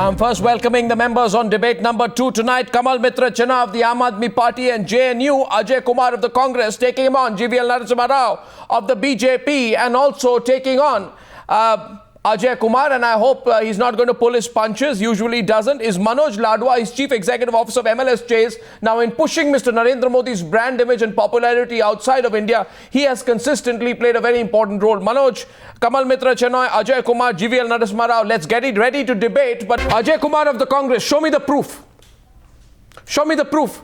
I'm first welcoming the members on debate number 2 tonight. Kamal Mitra Chenna of the Aam Aadmi Party and JNU, Ajay Kumar of the Congress taking him on, GVL Narasimha Rao of the BJP and also taking on Ajay Kumar, and I hope he's not going to pull his punches, usually doesn't, is Manoj Ladwa. He's Chief Executive Officer of MLS Chase. Now, in pushing Mr. Narendra Modi's brand image and popularity outside of India, he has consistently played a very important role. Manoj, Kamal Mitra Chenna, Ajay Kumar, GVL Narasimha Rao, let's get it ready to debate. But Ajay Kumar of the Congress, show me the proof. Show me the proof.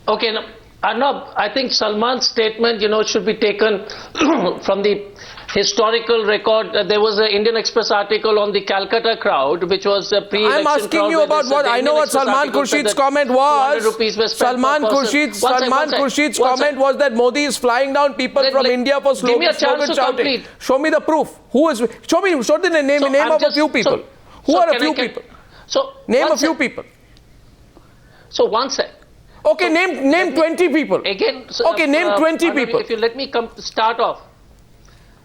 Okay, now, Arnab, I think Salman's statement, should be taken from the historical record. There was an Indian Express article on the Calcutta crowd, which was a pre-election I'm asking you about what I know what Salman Khurshid's comment was. Salman Khurshid's comment was that Modi is flying down people from India for slogan-shouting. Show me the proof. Who is? Show the name of a few people. Who are a few people? Name a few people. So one sec. Okay, name 20 people. Again, okay, name 20 people. If you let me start off.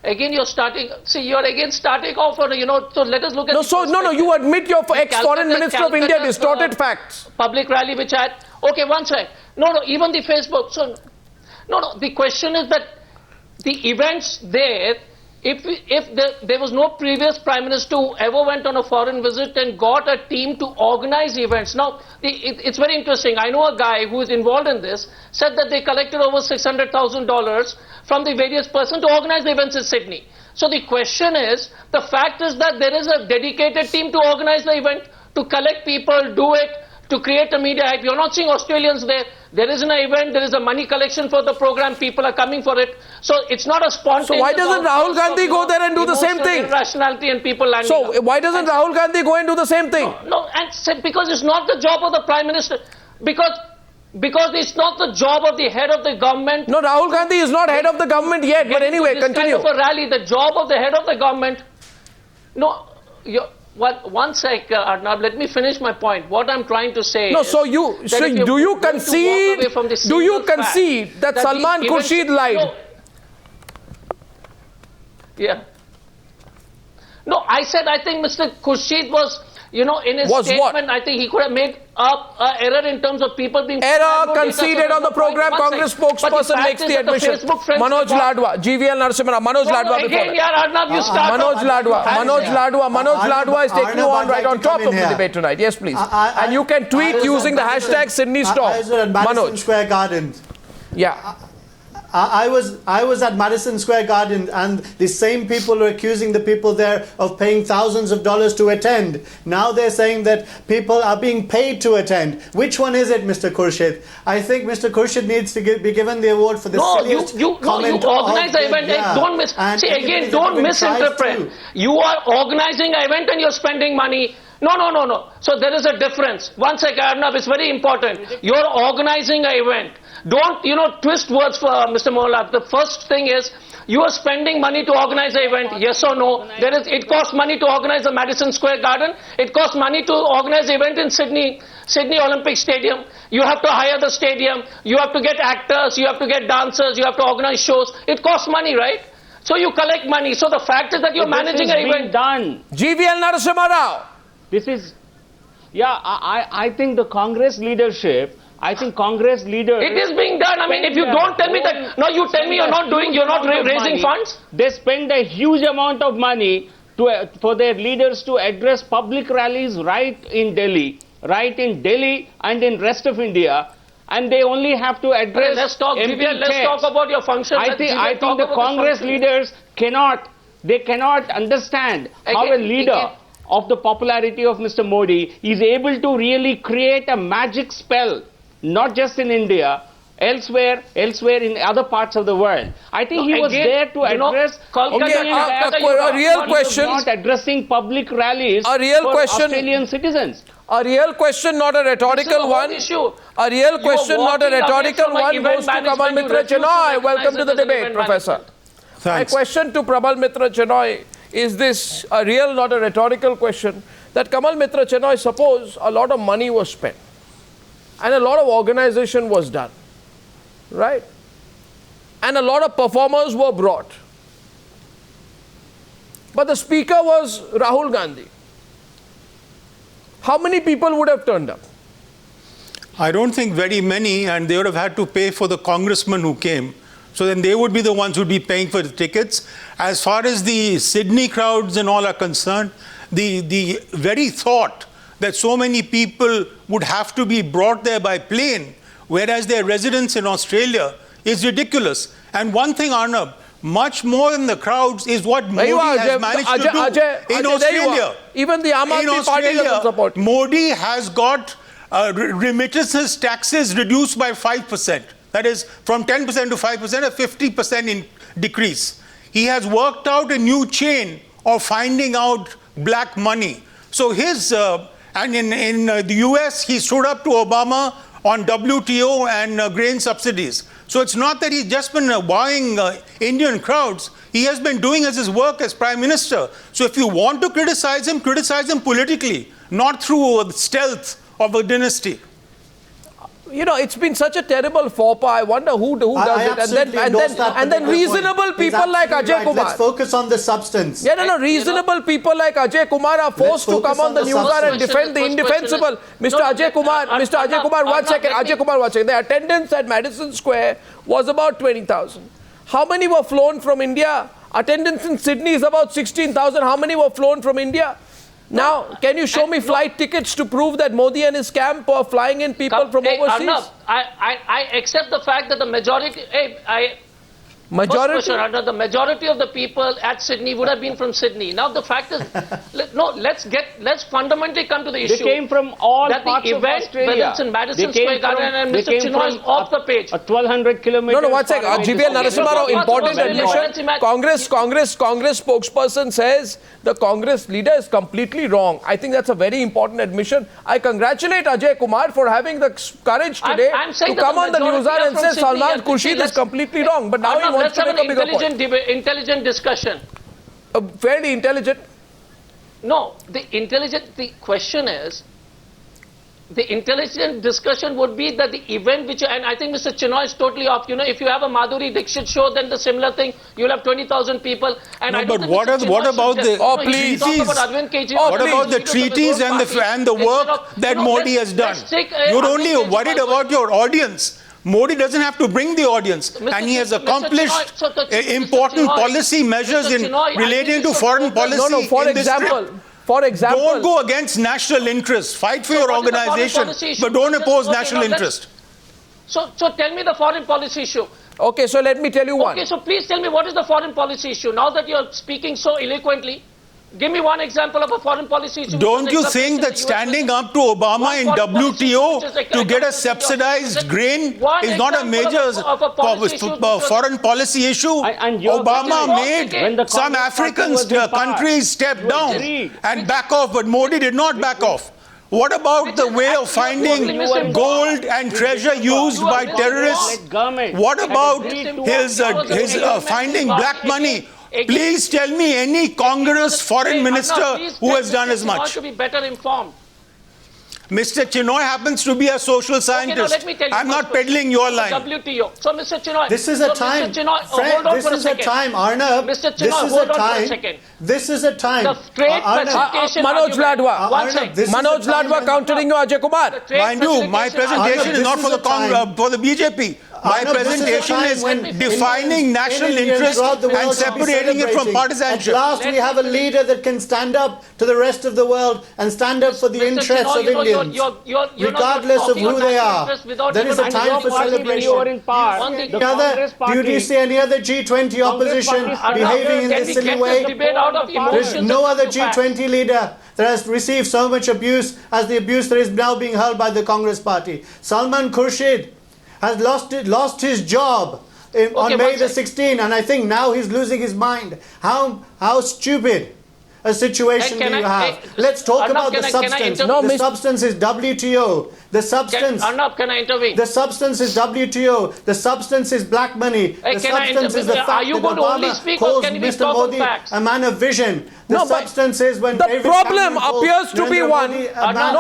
Again, you're starting. See, you're again starting off on, so let us look at. No, you admit your ex-foreign minister of India distorted facts. Public rally which had. Okay, one sec. No, even the Facebook. So, no. The question is that the events there. If there was no previous Prime Minister who ever went on a foreign visit and got a team to organize events. Now, it's very interesting. I know a guy who is involved in this, said that they collected over $600,000 from the various persons to organize the events in Sydney. So the question is, the fact is that there is a dedicated team to organize the event, to collect people, do it, to create a media hype. You're not seeing Australians there. There is an event, there is a money collection for the program, people are coming for it. So it's not a spontaneous... So why doesn't Rahul Gandhi go there and do the same thing? Irrationality and people landing So why doesn't Rahul Gandhi go and do the same thing? No, and because it's not the job of the Prime Minister. Because it's not the job of the head of the government. No, Rahul Gandhi is not head of the government yet, but anyway, continue. Kind of a rally, the job of the head of the government... No, one sec, Arnab, let me finish my point. What I'm trying to say is... do you concede that Salman Khurshid lied? No. Yeah. No, I said I think Mr. Khurshid was, in his statement, what? I think he could have made up an error in terms of people being... Error conceded on the program. Congress spokesperson makes the admission. Manoj Ladwa, GVL Narasimha Rao. Manoj Ladwa. Again, Arnab, you start. Manoj Ladwa is taking you on right on top of the debate tonight. Yes, please. And you can tweet using the hashtag Sydney Storm. I was at Madison Square Garden. Yeah. I was at Madison Square Garden, and the same people are accusing the people there of paying thousands of dollars to attend. Now they're saying that people are being paid to attend. Which one is it, Mr. Khurshid? I think Mr. Khurshid needs to be given the award for the silliest comment. You organize the event. Don't misinterpret. You are organizing an event and you're spending money. No. So there is a difference. One second, Arnab, it's very important. You're organizing an event. Don't, twist words for Mr. Mohalab. The first thing is, you are spending money to organize an event, yes or no? It costs money to organize the Madison Square Garden. It costs money to organize the event in Sydney Olympic Stadium. You have to hire the stadium. You have to get actors. You have to get dancers. You have to organize shows. It costs money, right? So you collect money. So the fact is that you're managing an event. Done. GVL Narasimha Rao. This is, I think the Congress leadership... It is being done. I mean, if you don't tell me that, no, you tell me you're not raising funds. They spend a huge amount of money for their leaders to address public rallies right in Delhi and in rest of India. And they only have to address let's talk about your function. I think the Congress leaders cannot understand how a leader of the popularity of Mr. Modi is able to really create a magic spell. Not just in India, elsewhere in other parts of the world. I think he was there to address... a real question. Not addressing public rallies for Australian citizens. A real question, not a rhetorical one. A real question, not a rhetorical one, goes to Kamal Mitra Chenna. Welcome to the debate, Professor. Thanks. My question to Kamal Mitra Chenna is this a real, not a rhetorical question, that Kamal Mitra Chenna, suppose a lot of money was spent and a lot of organization was done, right? And a lot of performers were brought. but the speaker was Rahul Gandhi. How many people would have turned up? I don't think very many, and they would have had to pay for the congressman who came. So then they would be the ones who would be paying for the tickets. As far as the Sydney crowds and all are concerned, the very thought that so many people would have to be brought there by plane, whereas their residence in Australia, is ridiculous. And one thing, Arnab, much more than the crowds is what Modi has managed to do in Australia. Even the Aam Aadmi Party doesn't support. Modi has got remittances taxes reduced by 5%. That is from 10% to 5%, a 50% in decrease. He has worked out a new chain of finding out black money. So his, and in the US, he stood up to Obama on WTO and grain subsidies. So it's not that he's just been wowing Indian crowds. He has been doing his work as Prime Minister. So if you want to criticize him politically, not through stealth of a dynasty. You know, it's been such a terrible faux pas. I wonder who does it. And then reasonable people like Ajay Kumar. Let's focus on the substance. Yeah, no. Reasonable people like Ajay Kumar are forced to come on the Newshour and defend the indefensible. Mr. Ajay Kumar, one second. Ajay Kumar, one second. The attendance at Madison Square was about 20,000. How many were flown from India? Attendance in Sydney is about 16,000. How many were flown from India? Now, can you show me flight tickets to prove that Modi and his camp are flying in people from overseas? Arnab, I accept the fact that the majority... Majority? The majority of the people at Sydney would have been from Sydney. Now the fact is, let's fundamentally come to the issue. They came from all parts of Australia. Whether it's in Madison Square Garden and Mr. Chinoy is off the page. 1,200 kilometers. No, one second. GVL Narasimha Rao, important admission. Congress spokesperson says the Congress leader is completely wrong. I think that's a very important admission. I congratulate Ajay Kumar for having the courage today to come on the Newshour and say Salman Khurshid is completely wrong. But now he wants let's have an intelligent discussion. Fairly intelligent. No, the question is, the intelligent discussion would be that the event which, and I think Mr. Chinoy is totally off. You know, if you have a Madhuri Dixit show, then the similar thing, you'll have 20,000 people. And no, but what about the treaties? What about the treaties and the work that Modi has done? You're only worried about your audience. Modi doesn't have to bring the audience, and he has accomplished important policy measures relating to foreign policy. No, for example, don't go against national interest. Fight for your organization, but don't oppose national interest. So tell me the foreign policy issue. Okay, so let me tell you one. Okay, so please tell me what is the foreign policy issue. Now that you're speaking so eloquently, give me one example of a foreign policy issue. Don't you think that standing up to Obama in WTO to get a subsidized grain is not a major foreign policy issue? Obama made some African countries step down and back off, but Modi did not back off. What about the way of finding gold and treasure used by terrorists? What about his finding black money? Please tell me any Congress foreign minister who has done as much. To be better informed. Mr. Chinoy happens to be a social scientist. Okay, now I'm not peddling your line. WTO. So, Mr. Chinoy, this is a time. This is a time, Arnab. Mr. Chinoy, hold on for a second. This is a time. The trade classification. Manoj Ladwa countering you, Ajay Kumar. Mind you, my presentation is not for the BJP. My presentation is defining national interest and separating it from partisanship. At last we have a leader that can stand up to the rest of the world and stand up for the interests of Indians, regardless of who they are. There is a time for celebration. Do you see any other G20 opposition behaving in this silly way? There is no other G20 leader that has received so much abuse as the abuse that is now being held by the Congress party. Salman Khurshid has lost his job on May the 16th, and I think now he's losing his mind. How stupid a situation do you have? Let's talk about the substance. The substance is WTO. The substance. Arnab, can I intervene? The substance is WTO. The substance is black money. The substance is the fact that Obama calls Mr. Modi a man of vision. The substance is when the problem appears to be one. No.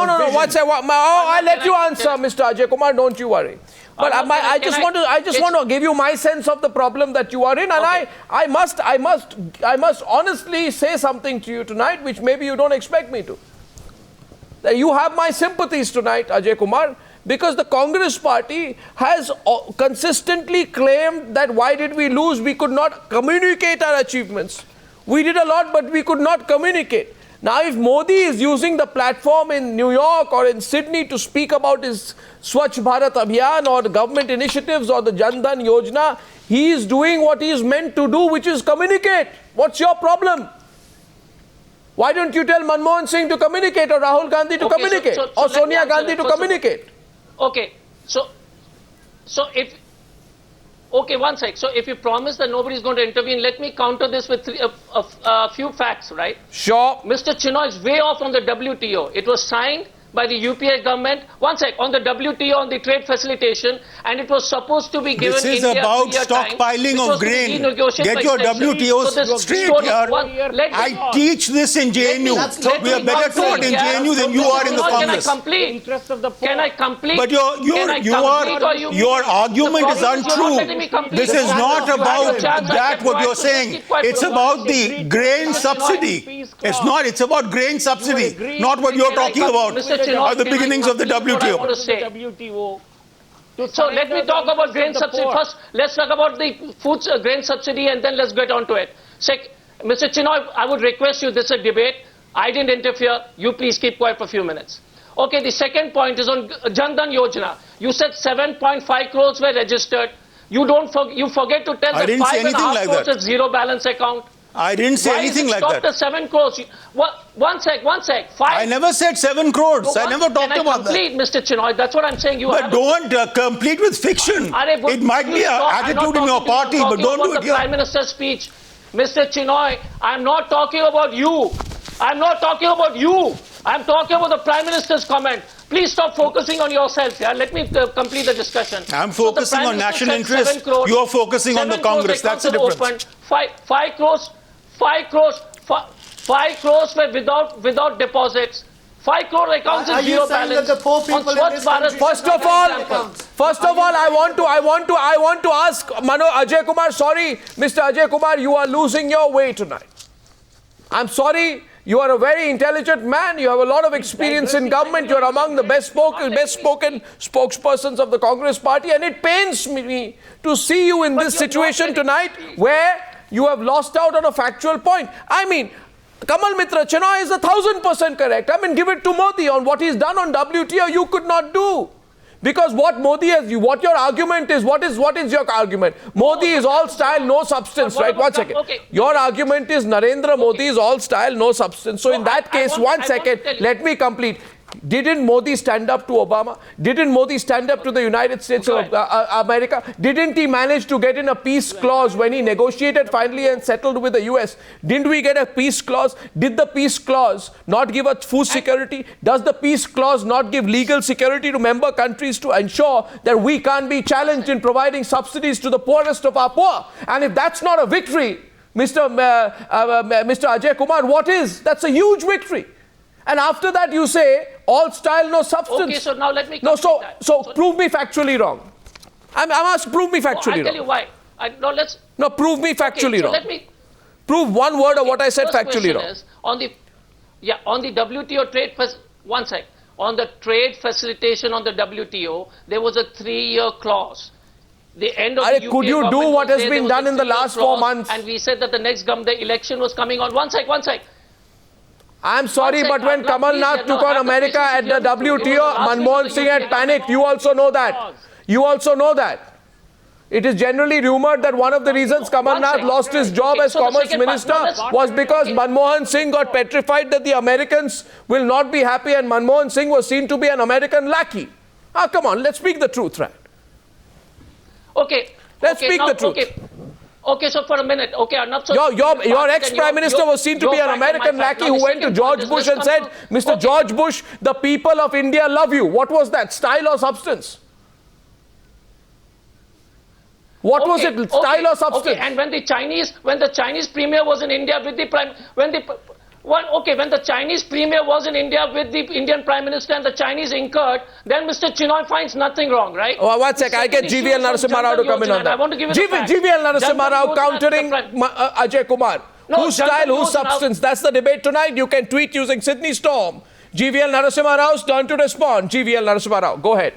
I'll let you answer, Mr. Ajay Kumar. Don't you worry. But I just want to give you my sense of the problem that you are in, and Okay. I must honestly say something to you tonight, which maybe you don't expect me to. That you have my sympathies tonight, Ajay Kumar, because the Congress party has consistently claimed that why did we lose? We could not communicate our achievements. We did a lot, but we could not communicate. Now, if Modi is using the platform in New York or in Sydney to speak about his Swachh Bharat Abhiyan or the government initiatives or the Jan Dhan Yojana, he is doing what he is meant to do, which is communicate. What's your problem? Why don't you tell Manmohan Singh to communicate, or Rahul Gandhi to communicate, or Sonia Gandhi to communicate? Okay, so if... Okay, one sec. So if you promise that nobody is going to intervene, let me counter this with a few facts, right? Sure. Mr. Chinoy is way off on the WTO. It was signed by the UPA government, one sec, on the WTO, on the trade facilitation, and it was supposed to be given This is India about 3 year time. stockpiling It of was to be grain. renegotiated Get by your exception. WTO So this straight story- here. let I teach this in JNU. We are better taught in JNU than you are in the Congress. Can I complete? Interest of the poor. Can I complete? But your argument is untrue. This is not about that what you're saying. It's about the grain subsidy. It's not. It's about grain subsidy, not what you're talking about at the beginnings of the WTO. So let me talk about grain subsidy. First, let's talk about the food grain subsidy, and then let's get on to it. Mr. Chinoy, I would request you, this is a debate. I didn't interfere. You please keep quiet for a few minutes. Okay, the second point is on Jan Dhan Yojana. You said 7.5 crores were registered. You forget to tell I the didn't say 5.5 anything like crores that. is zero balance account. I didn't say anything like Why is it that. stopped at 7 crores? One sec. I never said 7 crores. I never talked about that. Complete, Mr. Chinoy. That's what I'm saying. You But don't complete with fiction. It might be an attitude in your party, but don't do it the Prime here. Minister's speech. Mr. Chinoy, I'm not talking about you. I'm not talking about you. I'm talking about the Prime Minister's comment. Please stop focusing on yourself here. Let me complete the discussion. I'm focusing on national interest. You are focusing on the Congress. That's the difference. 5 crores were without deposits. 5 crore accounts Are is you zero saying balance. that the poor people On in Swachh this Bharat- country- First of all, I want to ask Ajay Kumar. Sorry, Mr. Ajay Kumar, you are losing your way tonight. I'm sorry. You are a very intelligent man. You have a lot of experience in government. You are among the best spoken spokespersons of the Congress party, and it pains me to see you in this situation tonight, where you have lost out on a factual point. I mean, Kamal Mitra, Chinoy is 1000% correct. I mean, give it to Modi on what he's done on WTO. You could not do. Because what Modi has, what your argument is, what is your argument? Modi is all style, no substance, right? One second. Okay. Your argument is Narendra Modi is all style, no substance. So in that case, one second, let me complete. Didn't Modi stand up to Obama? Didn't Modi stand up to the United States of America? Didn't he manage to get in a peace clause when he negotiated finally and settled with the US? Didn't we get a peace clause? Did the peace clause not give us food security? Does the peace clause not give legal security to member countries to ensure that we can't be challenged in providing subsidies to the poorest of our poor? And if that's not a victory, Mr. Ajay Kumar, what is? That's a huge victory. And after that you say, all style, no substance. Okay, so now let me No, complete that. so prove me factually wrong. I'm asked, prove me factually I'll tell you wrong. why. No, prove me factually so wrong. let me... Prove one word of what I said First factually question wrong. is, on the WTO trade... One sec. On the trade facilitation on the WTO, there was a 3-year clause. The end of the UK could you do government what was has there, been there was done a in the 3-year last 4 clause, months? And we said that the election was coming on. One sec. I'm sorry, One but sec, when Kamal please, Nath no, took on have the America at patience the to hear me through. WTO, You were the last Manmohan minister Singh of had UK panicked. You government. also know that. You also know that. It is generally rumored that one of the reasons Kamal Nath lost his job as so the Commerce second part- Minister no, let's- was because Manmohan Singh got petrified that the Americans will not be happy, and Manmohan Singh was seen to be an American lackey. Come on, let's speak the truth, right? Okay. Let's speak the truth. Okay, so for a minute. Okay, enough. So Your ex-Prime Minister was seen to be an American lackey who went to George Bush and said, Mr. George Bush, the people of India love you. What was that? Style or substance? What was it? Style or substance? Okay, and when the Chinese premier was in India with the Well, okay, when the Chinese premier was in India with the Indian Prime Minister and the Chinese incurred, then Mr. Chinoy finds nothing wrong, right? Oh, one sec, I get GVL Narasimha Rao to come in on that. I want to give you the facts. GVL Narasimha Rao countering Ajay Kumar. No, Whose style, whose substance? That's the debate tonight. You can tweet using Sydney Storm. GVL Narasimha Rao's turn to respond. GVL Narasimha Rao, go ahead.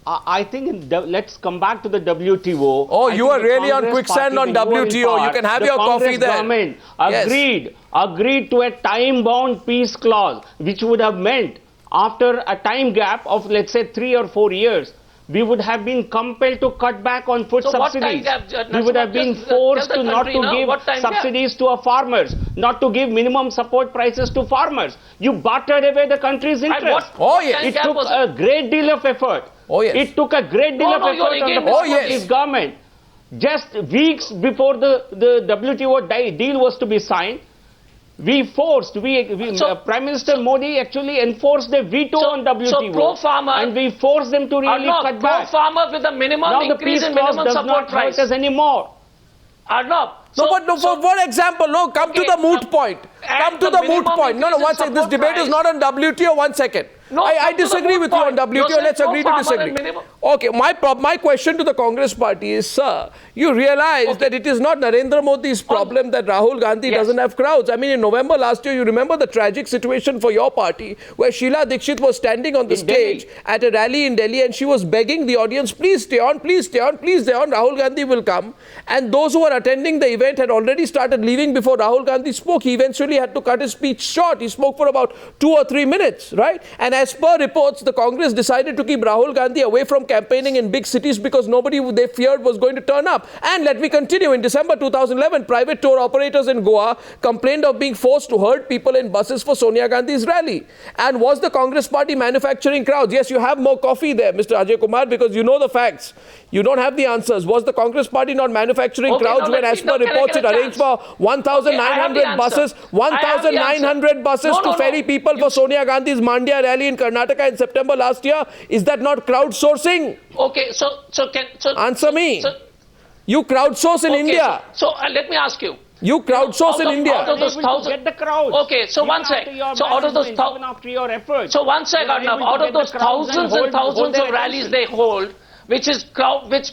I think let's come back to the WTO. Oh, you are really on quicksand on WTO. You can have your coffee there. The Congress government agreed to a time-bound peace clause, which would have meant after a time gap of, let's say, 3 or 4 years, we would have been compelled to cut back on food subsidies. We would have been forced to not to give subsidies to our farmers, not to give minimum support prices to farmers. You bartered away the country's interest. Oh, yes. It took a great deal of effort. Oh, yes. It took a great deal of effort on the part of this government. Just weeks before the WTO deal was to be signed, we forced, Prime Minister Modi actually enforced a veto on WTO. So pro-farmer, and we forced them to really cut back. Pro-farmer with a minimum increase in minimum support price. Now the peace clause does not hurt us anymore. Arnab. For what example? No, come to the moot point. Come to the moot point. No, one second. This debate is not on WTO. 1 second. No, I disagree with you on WTO. Let's agree to disagree. Okay, my question to the Congress party is, sir, you realize that it is not Narendra Modi's problem that Rahul Gandhi doesn't have crowds. I mean, in November last year, you remember the tragic situation for your party where Sheila Dikshit was standing on the stage at a rally in Delhi and she was begging the audience, please stay on, please stay on, please stay on, Rahul Gandhi will come. And those who were attending the event had already started leaving before Rahul Gandhi spoke. He eventually had to cut his speech short. He spoke for about 2 or 3 minutes, right? And as per reports, the Congress decided to keep Rahul Gandhi away from campaigning in big cities because nobody they feared was going to turn up. And let me continue. In December 2011, private tour operators in Goa complained of being forced to herd people in buses for Sonia Gandhi's rally. And was the Congress party manufacturing crowds? Yes, you have more coffee there, Mr. Ajay Kumar, because you know the facts. You don't have the answers. Was the Congress party not manufacturing crowds when, as per reports, it arranged for 1,900 buses, 1,900 buses to ferry people for Sonia Gandhi's Mandya rally in Karnataka in September last year? Is that not crowdsourcing? Okay, so answer me. You crowdsource in India. So let me ask you. You crowdsource in India. Out of those thousands, get the crowds. Okay, so one sec. So out of those so one sec, out of those thousands and thousands of rallies they hold, which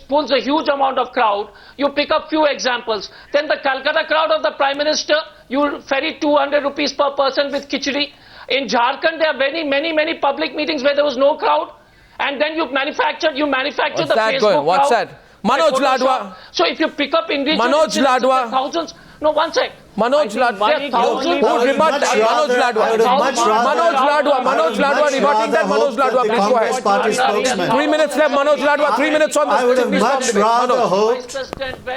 pulls a huge amount of crowd, you pick up few examples. Then the Calcutta crowd of the Prime Minister, you ferry 200 rupees per person with khichdi. In Jharkhand, there are many public meetings where there was no crowd, and then you manufacture the Facebook crowd. What's that? Manoj Ladwa. So if you pick up individual Manoj Ladwa. Thousands. No, one sec. Manoj Ladwa. Who rebut that? Manoj Ladwa. Manoj Ladwa rebutting that. Manoj Ladwa, please go ahead. Party spokesman. 3 minutes left. Manoj Ladwa. 3 minutes on the I would have much rather hoped.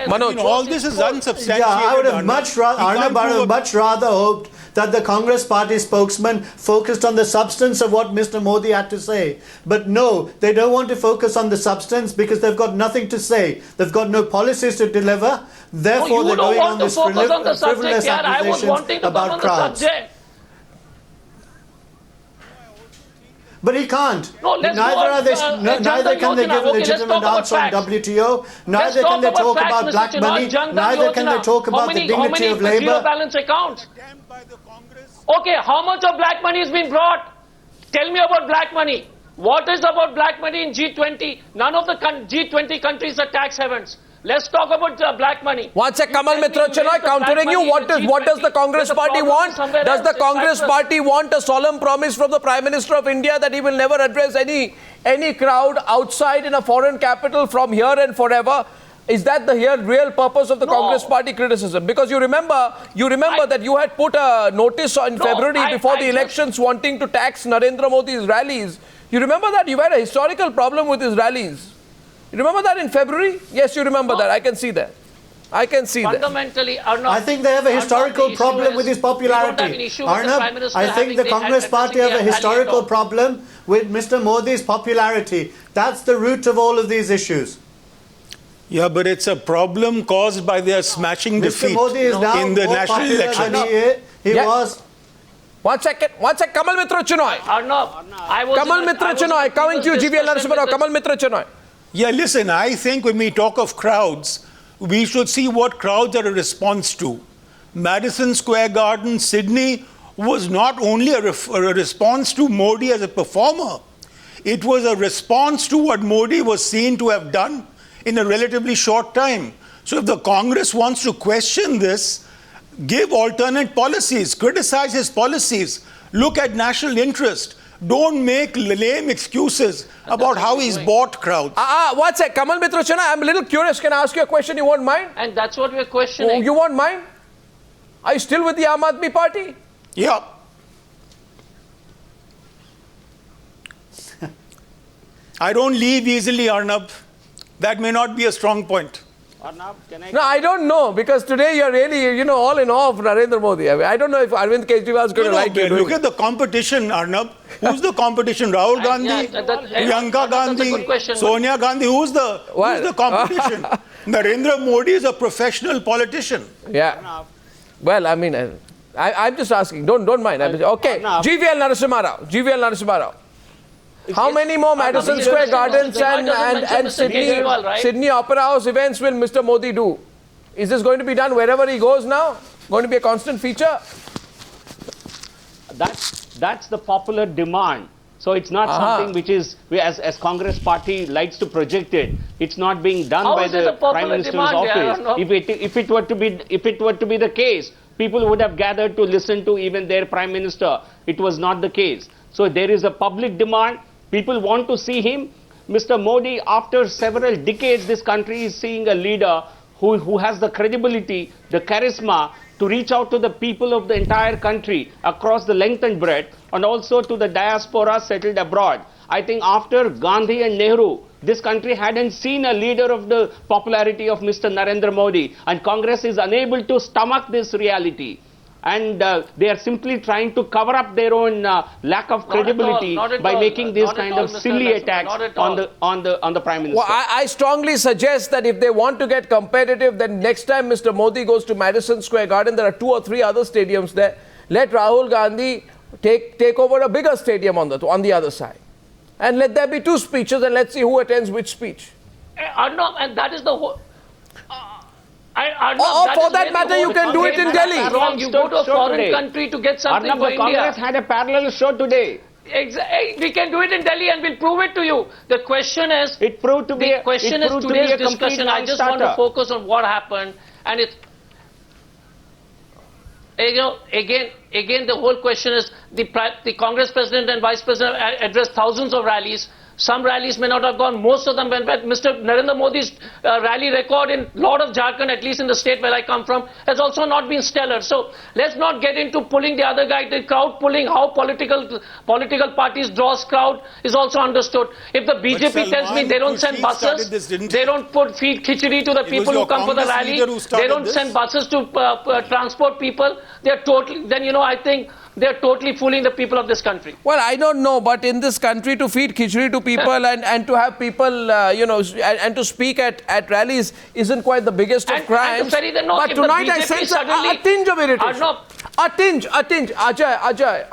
Manoj. All this is unsubstantiated. Yeah, I would have much rather hoped that the Congress party spokesman focused on the substance of what Mr. Modi had to say. But no, they don't want to focus on the substance because they've got nothing to say. They've got no policies to deliver. Therefore, they're going on this frivolous accusations about crowds. But he can't. No, neither can they give a legitimate answer on WTO. Neither can they talk about black money. Neither can they talk about the dignity of labor. Zero balance accounts. Okay, how much of black money has been brought? Tell me about black money. What is about black money in G20? None of the G20 countries are tax havens. Let's talk about black money. One sec, Kamal Mitra Chinoy, countering you. What does the Congress party want? Does the Congress party want a solemn promise from the Prime Minister of India that he will never address any crowd outside in a foreign capital from here and forever? Is that the real purpose of the Congress party criticism? Because you remember that you had put a notice in February before the elections wanting to tax Narendra Modi's rallies. You remember that? You had a historical problem with his rallies. You remember that in February? Yes, you remember that. I can see that. Fundamentally, Arnab, I think they have a historical problem with his popularity. Arnab, I think the Congress party have a historical problem with Mr. Modi's popularity. That's the root of all of these issues. Yeah, but it's a problem caused by their smashing defeat Modi is now in the national election. He was. One second, Kamal Mitra Chinoy. Kamal Mitra Chinoy, coming to you, GVL Narasimha Rao. Kamal Mitra Chinoy. Yeah, listen, I think when we talk of crowds, we should see what crowds are a response to. Madison Square Garden, Sydney, was not only a response to Modi as a performer, it was a response to what Modi was seen to have done in a relatively short time. So if the Congress wants to question this, give alternate policies, criticize his policies, look at national interest. Don't make lame excuses about how he's bought crowds. One sec, Kamal Mitra Channa, I'm a little curious. Can I ask you a question? You won't mind? And that's what we're questioning. Oh, you won't mind? Are you still with the Aam Aadmi Party? Yeah. I don't leave easily, Arnab. That may not be a strong point. Arnab, can I... No, I don't know, because today you're really, all in awe of Narendra Modi. I don't know if Arvind Kejriwal is going to like you. Look at the competition, Arnab. Who's the competition? Rahul Gandhi, Priyanka Gandhi, Sonia Gandhi. Who's the competition? Narendra Modi is a professional politician. Yeah. Well, I mean, I'm just asking. Don't mind. Okay. GVL Narasimha Rao. How many more Madison Square Gardens and Sydney Opera House events will Mr. Modi do? Is this going to be done wherever he goes now? Going to be a constant feature? That's the popular demand. So it's not something which is, as Congress party likes to project it, it's not being done by the Prime Minister's office. If it were to be the case, people would have gathered to listen to even their Prime Minister. It was not the case. So there is a public demand. People want to see him. Mr. Modi, after several decades, this country is seeing a leader who has the credibility, the charisma to reach out to the people of the entire country across the length and breadth, and also to the diaspora settled abroad. I think after Gandhi and Nehru, this country hadn't seen a leader of the popularity of Mr. Narendra Modi, and Congress is unable to stomach this reality. And they are simply trying to cover up their own lack of credibility by making this kind of silly attacks on the Prime Minister. Well, I strongly suggest that if they want to get competitive, then next time Mr. Modi goes to Madison Square Garden, there are 2 or 3 other stadiums there. Let Rahul Gandhi take over a bigger stadium on the other side. And let there be 2 speeches, and let's see who attends which speech. Arnab, and that is the whole... for that matter, you can do it in Delhi. You go to a foreign country to get something for India. Congress had a parallel show today. We can do it in Delhi and we'll prove it to you. The question is, today's discussion. I just want to focus on what happened, and it's, again, the whole question is the Congress President and Vice President addressed thousands of rallies. Some rallies may not have gone, most of them went back. Mr. Narendra Modi's rally record in lot of Jharkhand, at least in the state where I come from, has also not been stellar. So let's not get into pulling the other guy. The crowd pulling, how political parties draws crowd is also understood. If the BJP tells me they don't send buses, they don't feed khichdi to the people who come for the rally, they don't send buses to transport people, they're totally, then I think they're totally fooling the people of this country. Well, I don't know, but in this country to feed khichdi to people and to have people, and to speak at rallies isn't quite the biggest of crimes. But tonight I sense a tinge of irritation. A tinge, Ajay,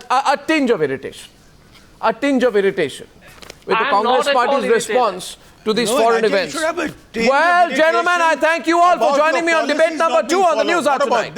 a tinge of irritation. A tinge of irritation with the Congress party's response to these foreign events. Well, gentlemen, I thank you all for joining me on debate number 2 on the Newshour tonight.